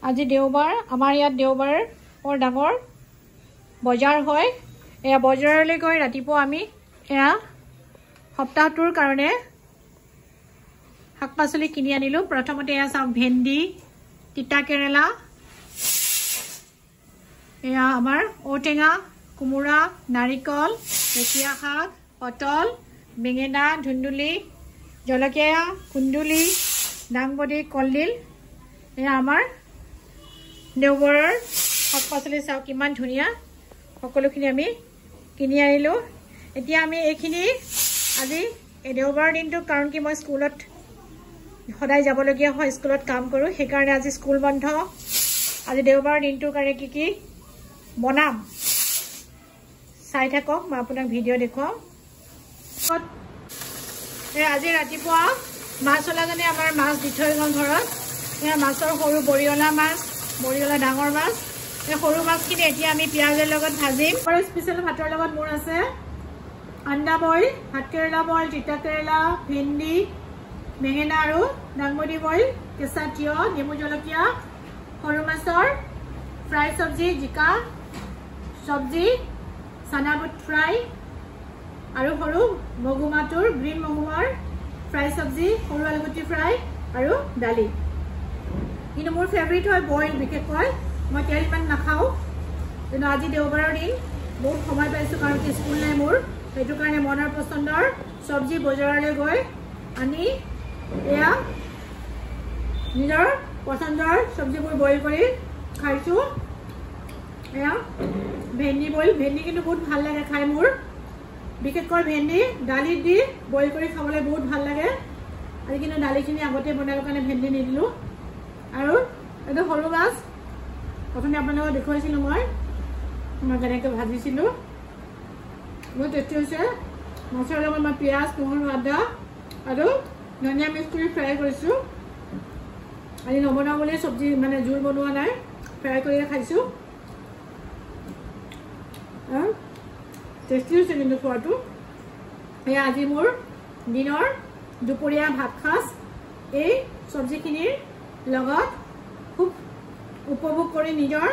আজি দেওবাৰ আমাৰ ইয়াত দেওবাৰ বৰ ডাঙৰ বজাৰ হয় এয়া বজাৰলৈ গৈ ৰাতিপুৱা আমি এয়া সপ্তাহটোৰ কাৰণে শাক-পাচলি কিনি আনিলো প্ৰথমতে এয়া চাওক ভেন্দি তিতা কেৰেলা এয়া আমাৰ ঔটেঙা কুমুৰা নাৰিকল ঢেকীয়া শাক পটল বেঙেনা ধুন্দুলি জলকীয়া কুন্দুলি ডাংবডি কলডিল এয়া আমাৰ দেওবাৰৰ শাক-পাচলি চাওক কিমান ধুনীয়া সকলোখিনি আমি কিনি আনিলো এতিয়া আমি এইখিনি আজি এই দেওবাৰ দিনটো কাৰণ কি মই স্কুলত সদায় যাবলগীয়া হয় স্কুলত কাম কৰো সেই কাৰণে আজি স্কুল বন্ধ আজি দেওবাৰ দিনটোৰ কাৰণে কি বনাম চাই থাকক মই আপোনাক ভিডিঅ' দেখুৱাম আজি ৰাতিপুৱা মাছলাজনে আমাৰ মাছ দি থৈ গ'ল ঘৰত এয়া মাছৰ সৰু বৰিয়লা মাছ বৰিয়লা ডাঙৰ মাছ এই সৰু মাছখিনি এতিয়া আমি পিঁয়াজৰ লগত ভাজিম আৰু স্পেচিয়েল ভাতৰ লগত মোৰ আছে আন্দা বইল ভাতকেৰেলা বইল তিতা কেৰেলা ভেন্দি বেঙেনা আৰু ডাংবডি বইল কেঁচা তিয়হ নেমু জলকীয়া সৰু মাছৰ ফ্ৰাই চব্জি জিকা চব্জি চানা বুট ফ্ৰাই আৰু সৰু মগুমাটোৰ গ্ৰীণ মগুমাৰ ফ্ৰাই চব্জি সৰু আলুগুটি ফ্ৰাই আৰু দালি কিন্তু মোৰ ফেভৰিট হয় বইল বিশেষকৈ মই তেল ইমান নাখাওঁ কিন্তু আজি দেওবাৰৰ দিন বহুত সময় পাইছোঁ কাৰণ কি স্কুল নাই মোৰ সেইটো কাৰণে মনৰ পচন্দৰ চব্জি বজাৰলৈ গৈ আনি এয়া নিজৰ পচন্দৰ চব্জিবোৰ বইল কৰি খাইছোঁ এয়া ভেন্দি বইল ভেন্দি কিন্তু বহুত ভাল লাগে খাই মোৰ বিশেষকৈ ভেন্দি দালিত দি বইল কৰি খাবলৈ বহুত ভাল লাগে আজি কিন্তু দালিখিনি আগতে বনাবৰ কাৰণে ভেন্দি নিদিলোঁ আৰু এইটো সৰু মাছ প্ৰথমে আপোনালোকক দেখুৱাইছিলোঁ মই কেনেকৈ ভাজিছিলোঁ বহুত টেষ্টি হৈছে মাছৰ লগত মই পিঁয়াজ নহৰু আদা আৰু ধনিয়া মিক্স কৰি ফ্ৰাই কৰিছোঁ আজি নবনাওঁ বুলি চব্জি মানে জোল বনোৱা নাই ফ্ৰাই কৰিয়ে খাইছোঁ টেষ্টি হৈছে কিন্তু খোৱাটো এয়া আজি মোৰ দিনৰ দুপৰীয়া ভাত সাজ এই চব্জিখিনিৰ লগত খুব উপভোগ কৰি নিজৰ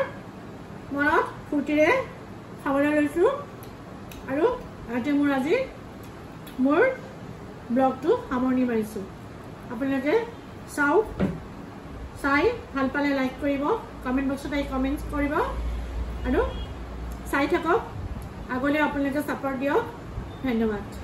মনত ফূৰ্তিৰে খাবলৈ লৈছোঁ আৰু ইয়াতে মোৰ আজি মোৰ ব্লগটো সামৰণি মাৰিছোঁ আপোনালোকে চাওক চাই ভাল পালে লাইক কৰিব কমেণ্ট বক্সত আহি কমেণ্ট কৰিব আৰু চাই থাকক আগলৈ আপোনালোকে ছাপোৰ্ট দিয়ক ধন্যবাদ